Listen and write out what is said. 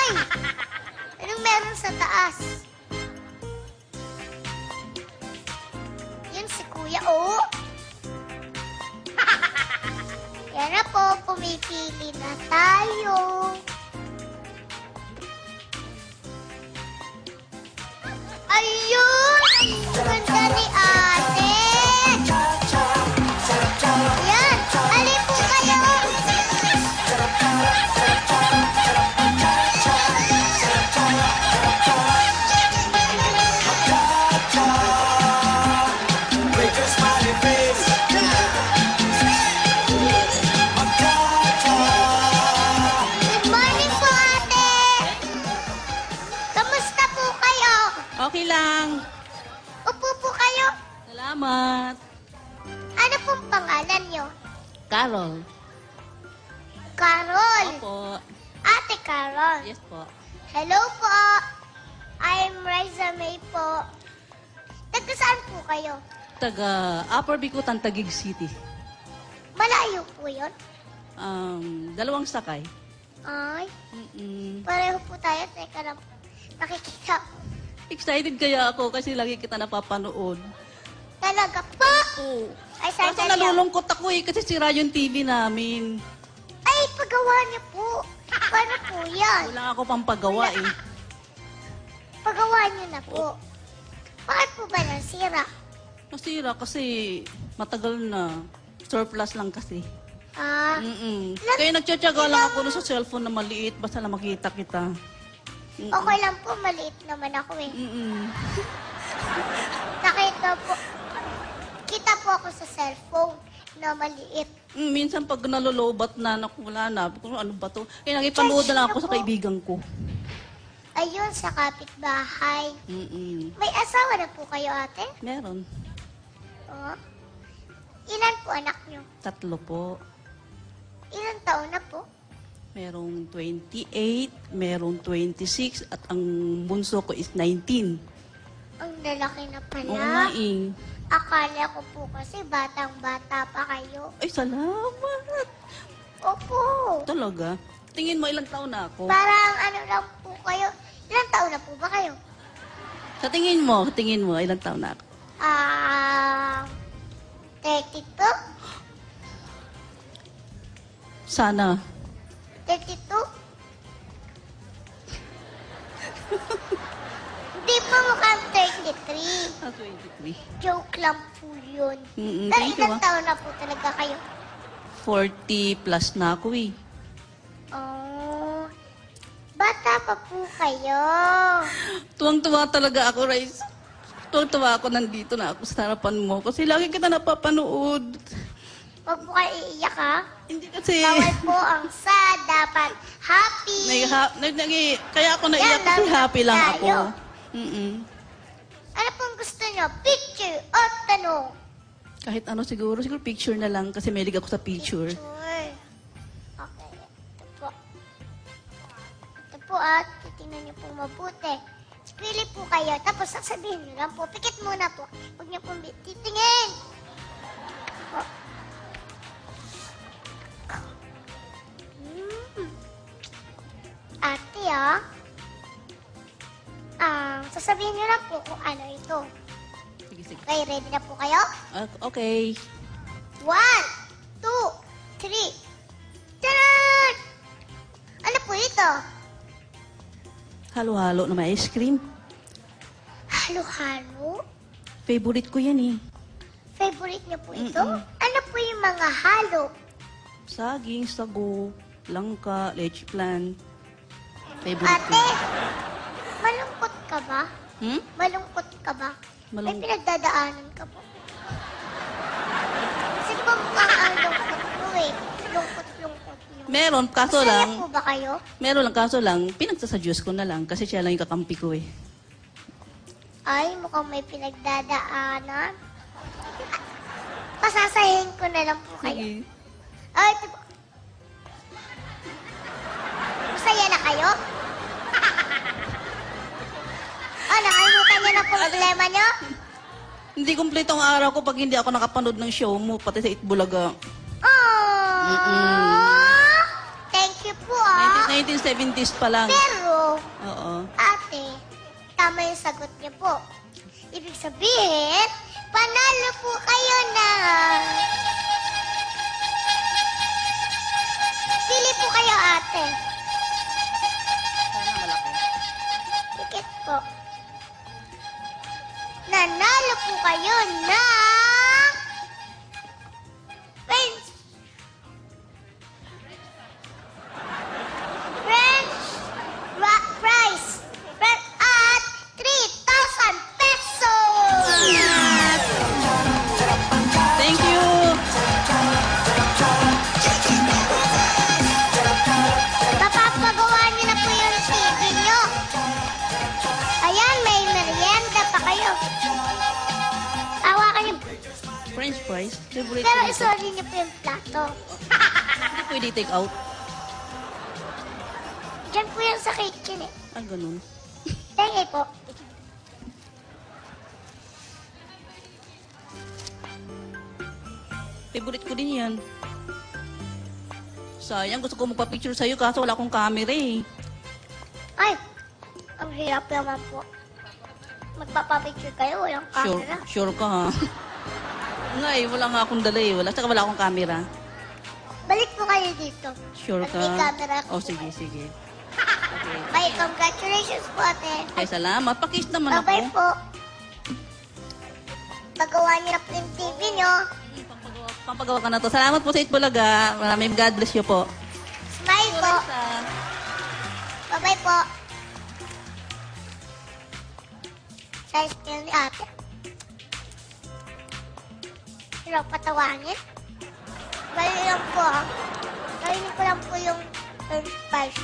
Ay! Anong meron sa taas? Yun si Kuya, oh. Yan na po, pumipili na tayo. Ayun! Ang ganda ni ate! Ayan! Alin po kayo? Good morning po, ate! Kamusta po kayo? Okay lang. Upo po kayo. Salamat. Ano pong pangalan nyo? Carol. Carol. Opo. Ate Carol. Yes po. Hello po. I'm Riza May po. Taga saan po kayo? Taga Upper Bicutan, Taguig City. Malayo po yun? 2 sakay. Ay, Mm-mm. pareho po tayo. Teka lang. Nakikita. Excited kaya ako kasi lagi kita napapanood. Talaga po. Oo. Ay, Kaso sandali. nalulungkot ako kasi sira yung TV namin. Ay, pagawa niyo po. Paano po yan? Wala ako pang pagawa eh. Pagawa niyo na po. Bakit po ba nasira? Nasira kasi matagal na. Surplus lang kasi. Ah, Kaya nagtsatsaga lang ako sa cellphone na maliit basta na makita kita. okay lang po. Maliit naman ako eh. Nakita po. Kita po ako sa cellphone na maliit. Minsan pag nalolobat na, naku, wala na. Kung ano ba to? Kaya nakipanood na lang ako sa kaibigan ko. Ayun, sa kapitbahay. Mm-mm. May asawa na po kayo, ate? Meron. Oo. Ilan po anak nyo? 3 po. Ilan taon na po? Merong 28, merong 26, at ang bunso ko is 19. Ang lalaki na Oo nga pala. eh. Akala ko po kasi batang-bata pa kayo. Ay, salamat. Opo. Talaga? Tingin mo ilang taon na ako? Parang ano lang po kayo. Ilan taon na po ba kayo? Sa tingin mo, ilang taon na ako? 32? Sana. 32? Hindi po mukhang 33. 23. Joke lang po yun. Pero Thank you ilang taon na po talaga kayo? 40 plus na ako eh. Oh, bata pa po kayo. Tuwang-tuwa talaga ako, Rice. Tuwang-tuwa ako nandito na ako sa harapan mo kasi lagi kita napapanood. Huwag po kayo iiyak ha. Hindi kasi... Bawal po ang sad. Dapat happy. Kaya ako naiyak Yan kasi lang happy lang tayo. ako. Ano pong gusto nyo? Picture o tanong? Kahit ano siguro picture na lang kasi mahilig ako sa picture. Picture. Okay. Ito po. Ito po at titingnan nyo po mabuti. Pili po kayo. Tapos sasabihin nyo lang po. Pikit muna po. Huwag nyo pong titingin. Po. Ate, sasabihin nyo lang po kung ano ito. Sige, sige. Okay, ready na po kayo? Okay. 1, 2, 3. Taran! Ano po ito? Halo-halo na may ice cream. Halo-halo? Favorite ko yan eh. Favorite niyo po ito? Ano po yung mga halo? Saging, sago, langka, leche plan. Favorite ko. Ate, malungkot ka ba? Hmm? Malungkot ka ba? May Malungkot. pinagdadaanan ka po. Kasi po mukhang lungkot po eh. Lungkot. Meron, kaso Masaya lang, po ba kayo? meron lang, kaso lang, pinagsasadyos ko na lang kasi siya lang yung kakampi ko eh. Ay, mukhang may pinagdadaanan. Pasasahin ko na lang po kayo. Sige. Ay, ito po. Masaya na kayo? Nakalimutan niyo na po problema niyo? Hindi kumpleto ang araw ko pag hindi ako nakapanood ng show mo, pati sa Itbulaga. Aww! Thank you po 1970s pa lang. Pero, Oo. ate, tama yung sagot niyo po. Ibig sabihin, panalo po kayo na... Pili po kayo, ate. Sana malaki. Tikit po. Nanalo po kayo na... French fries at 3,000 pesos! Thank you. Mapapagawa niyo na po yung TV niyo. Ayan, may merienda pa kayo. Hawakan niyo. French fries. Favorite Pero ko dito. isorry niyo po yung plato. Hindi pwede take out. Diyan po yung sa kitchen eh. Ah, ganun. Tingin po. Favorite ko din yan. Sayang, gusto ko magpa-picture sa'yo kaso wala akong camera eh. Ay, ang hirap naman po. Magpapapicture kayo, walang Sure, camera. sure ka ha? Nga eh, wala nga akong dala eh. Saka wala akong camera. Balik po kayo dito. Sure At ka? may camera ko. Oh, sige, sige. Okay. Bye, congratulations po, ate. Ay, salamat. Pakiss naman ako. Bye-bye po. Pagawa niyo na po yung TV niyo. Pampagawa ka na to. Salamat po sa Itbulaga. Maraming God bless you po. Smile po. Bye-bye po. Size niyo ni ate. Hirap patawangin. Bali lang po, ha. Kainin ko lang po yung french fries.